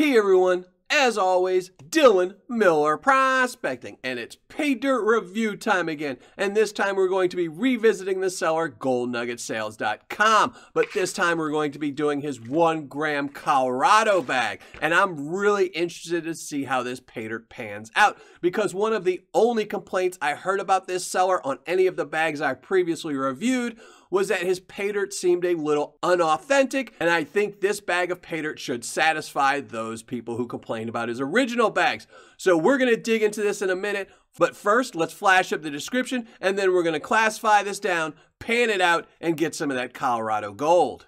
Hey everyone, as always, Dylan Miller Prospecting, and it's Paydirt review time again. And this time we're going to be revisiting the seller goldnuggetsales.com, but this time we're going to be doing his 1 gram Colorado bag. And I'm really interested to see how this Paydirt pans out, because one of the only complaints I heard about this seller on any of the bags I previously reviewed was that his Paydirt seemed a little unauthentic, and I think this bag of Paydirt should satisfy those people who complained about his original bags. So we're going to dig into this in a minute, but first let's flash up the description, and then we're going to classify this down, pan it out, and get some of that Colorado gold.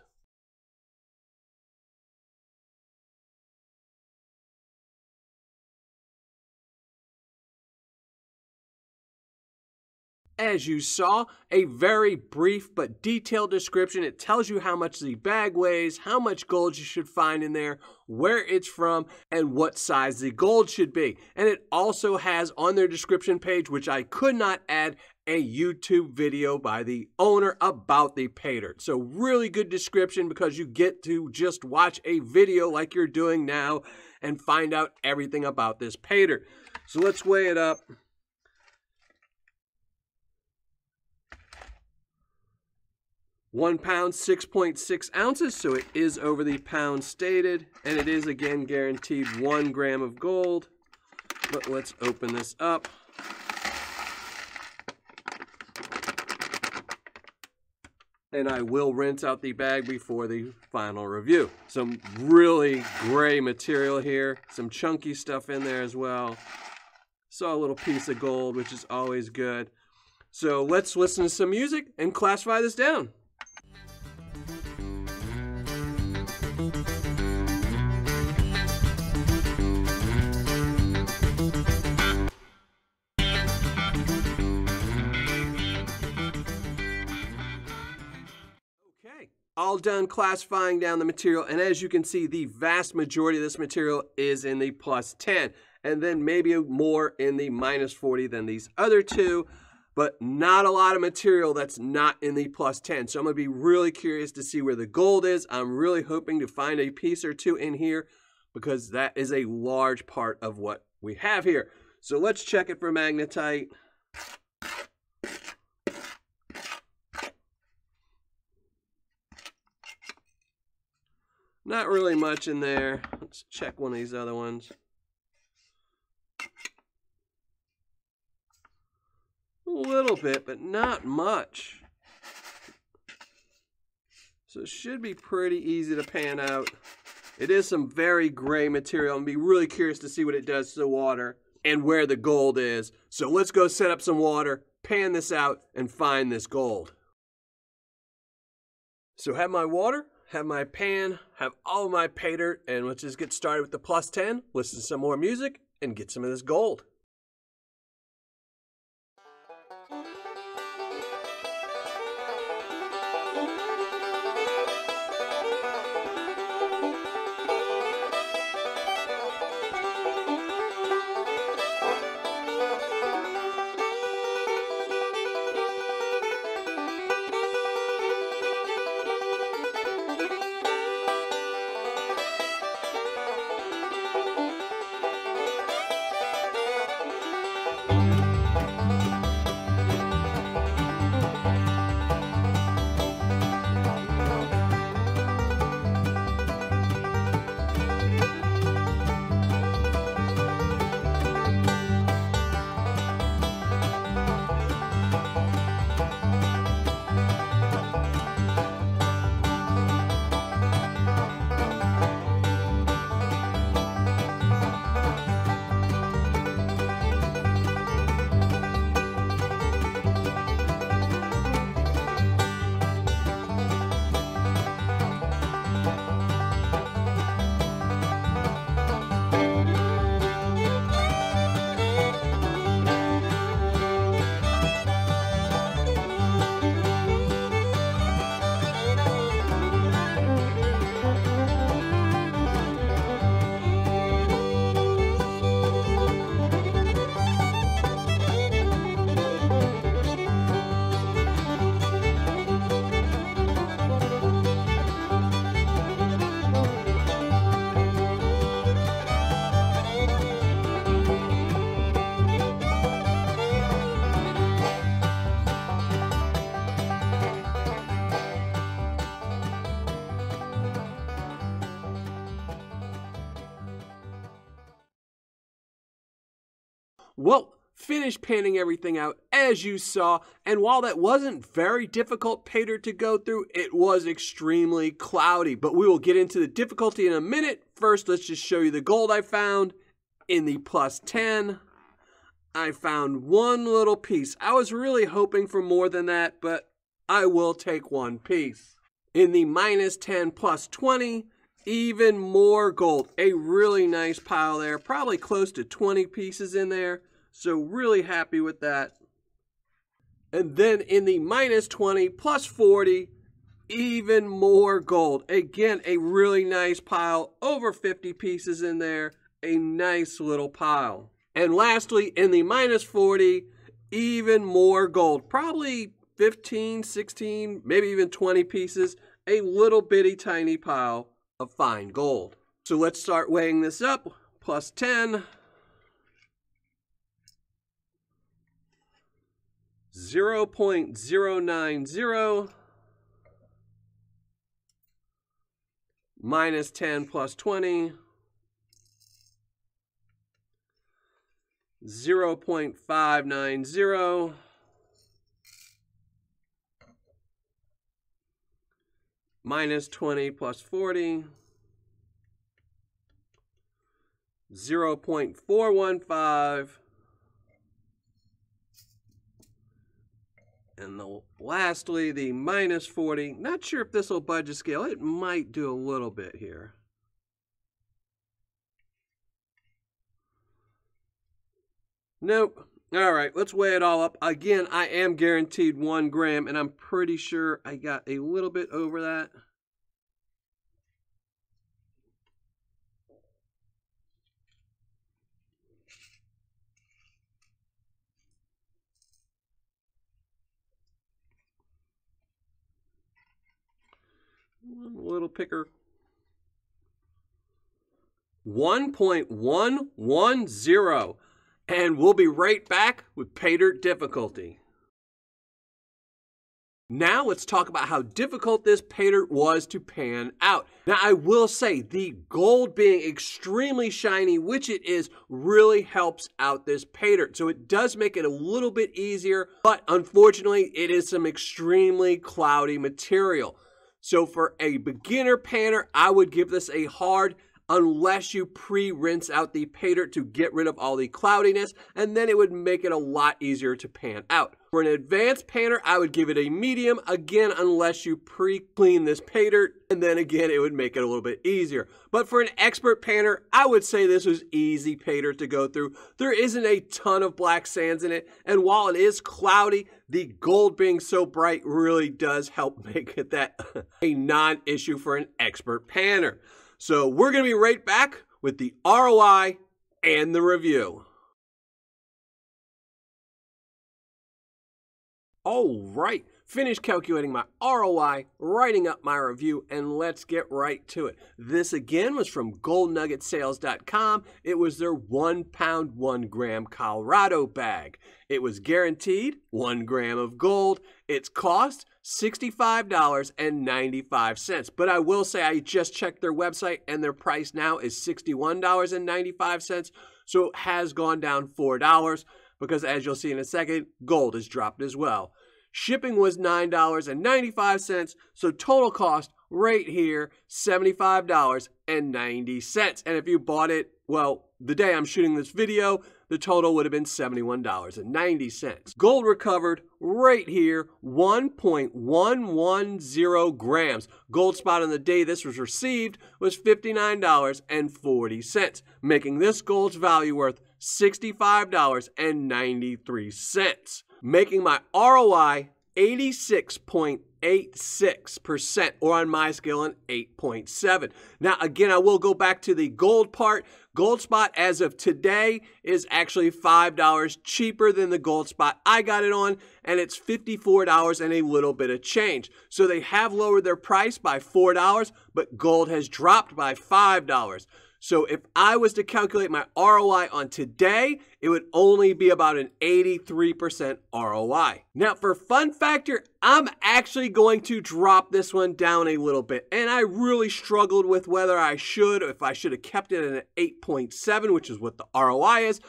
As you saw, a very brief but detailed description. It tells you how much the bag weighs, how much gold you should find in there, where it's from, and what size the gold should be. And it also has on their description page, which I could not add, a YouTube video by the owner about the Paydirt. So really good description, because you get to just watch a video like you're doing now and find out everything about this Paydirt. So let's weigh it up. 1 pound, 6.6 ounces, so it is over the pound stated, and it is again guaranteed 1 gram of gold. But let's open this up. And I will rinse out the bag before the final review. Some really gray material here, some chunky stuff in there as well. Saw a little piece of gold, which is always good. So let's listen to some music and classify this down. Okay, all done classifying down the material, and as you can see, the vast majority of this material is in the +10, and then maybe more in the -40 than these other two, but not a lot of material that's not in the +10. So I'm going to be really curious to see where the gold is. I'm really hoping to find a piece or two in here, because that is a large part of what we have here. So let's check it for magnetite. Not really much in there. Let's check one of these other ones. A little bit, but not much. So it should be pretty easy to pan out. It is some very gray material. I'm going to be really curious to see what it does to the water and where the gold is. So let's go set up some water, pan this out, and find this gold. So have my water, have my pan, have all of my Paydirt, and let's just get started with the +10, listen to some more music, and get some of this gold. Well, finished panning everything out as you saw, and while that wasn't very difficult Paydirt to go through, it was extremely cloudy. But we will get into the difficulty in a minute. First, let's just show you the gold I found. In the plus 10, I found one little piece. I was really hoping for more than that, but I will take one piece. In the minus 10 plus 20, even more gold. A really nice pile there, probably close to 20 pieces in there. So really happy with that. And then in the minus 20 plus 40, even more gold. Again, a really nice pile, over 50 pieces in there. A nice little pile. And lastly, in the minus 40, even more gold. Probably 15, 16, maybe even 20 pieces. A little bitty tiny pile of fine gold. So let's start weighing this up. Plus 10. 0.090 minus 10 plus 20, 0.590 minus 20 plus 40, 0.415, and lastly, the minus 40. Not sure if this will budge a scale. It might do a little bit here. Nope. All right, let's weigh it all up. Again, I am guaranteed 1 gram, and I'm pretty sure I got a little bit over that. Little picker. 1.110. And we'll be right back with Paydirt difficulty. Now let's talk about how difficult this Paydirt was to pan out. Now I will say the gold being extremely shiny, which it is, really helps out this Paydirt. So it does make it a little bit easier, but unfortunately it is some extremely cloudy material. So for a beginner panner, I would give this a hard, unless you pre-rinse out the Paydirt to get rid of all the cloudiness, and then it would make it a lot easier to pan out. For an advanced panner, I would give it a medium, again, unless you pre-clean this Paydirt, and then again, it would make it a little bit easier. But for an expert panner, I would say this was easy Paydirt to go through. There isn't a ton of black sands in it, and while it is cloudy, the gold being so bright really does help make it that a non-issue for an expert panner. So we're going to be right back with the ROI and the review. All right, finished calculating my ROI, writing up my review, and let's get right to it. This again was from goldnuggetsales.com. It was their 1 pound, 1 gram Colorado bag. It was guaranteed 1 gram of gold. Its cost $65.95. But I will say I just checked their website and their price now is $61.95. So it has gone down $4 because, as you'll see in a second, gold has dropped as well. Shipping was $9.95. So total cost right here, $75.90. And if you bought it, well, the day I'm shooting this video, the total would have been $71.90. Gold recovered right here, 1.110 grams. Gold spot on the day this was received was $59.40, making this gold's value worth $65.93, making my ROI 86.86%, or on my scale, an 8.7. Now, again, I will go back to the gold part. Gold spot as of today is actually $5 cheaper than the gold spot I got it on, and it's $54 and a little bit of change. So they have lowered their price by $4, but gold has dropped by $5. So if I was to calculate my ROI on today, it would only be about an 83% ROI. Now for fun factor, I'm actually going to drop this one down a little bit. And I really struggled with whether I should, or if I should have kept it at an 8.7, which is what the ROI is.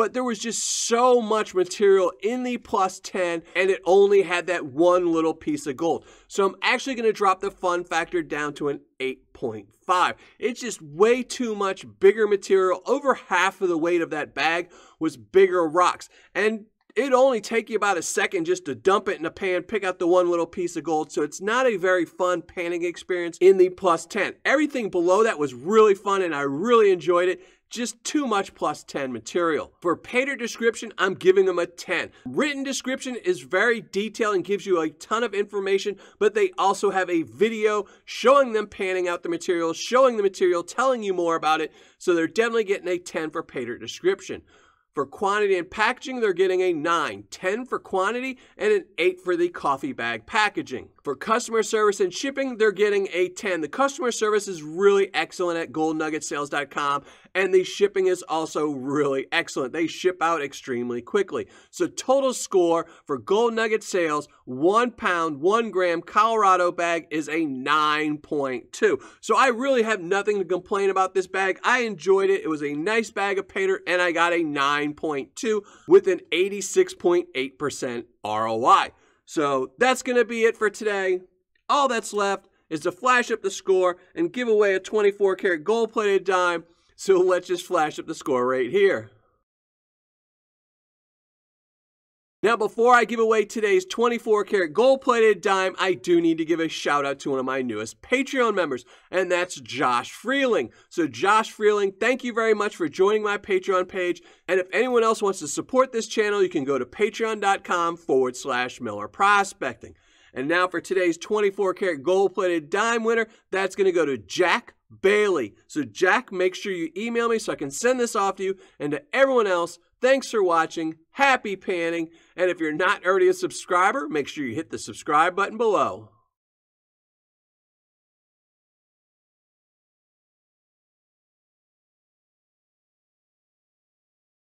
but there was just so much material in the plus 10, and it only had that one little piece of gold. So I'm actually going to drop the fun factor down to an 8.5. It's just way too much bigger material. Over half of the weight of that bag was bigger rocks, and it'd only take you about a second just to dump it in a pan, pick out the one little piece of gold, so it's not a very fun panning experience in the plus 10. Everything below that was really fun, and I really enjoyed it. Just too much plus 10 material. For Paydirt description, I'm giving them a 10. Written description is very detailed and gives you a ton of information, but they also have a video showing them panning out the material, showing the material, telling you more about it, so they're definitely getting a 10 for Paydirt description. For quantity and packaging, they're getting a 9, 10 for quantity, and an 8 for the coffee bag packaging. For customer service and shipping, they're getting a 10. The customer service is really excellent at goldnuggetsales.com, and the shipping is also really excellent. They ship out extremely quickly. So total score for Gold Nugget Sales, 1 pound, 1 gram Colorado bag is a 9.2. So I really have nothing to complain about this bag. I enjoyed it. It was a nice bag of Paydirt, and I got a 9.2 with an 86.8% ROI. So that's going to be it for today. All that's left is to flash up the score and give away a 24 karat gold plated dime. So let's just flash up the score right here. Now, before I give away today's 24 karat gold plated dime, I do need to give a shout out to one of my newest Patreon members, and that's Josh Freeling. So Josh Freeling, thank you very much for joining my Patreon page. And if anyone else wants to support this channel, you can go to patreon.com/Miller Prospecting. And now for today's 24 karat gold plated dime winner, that's going to go to Jack Bailey. So Jack, make sure you email me so I can send this off to you. And to everyone else, thanks for watching, happy panning, and if you're not already a subscriber, make sure you hit the subscribe button below.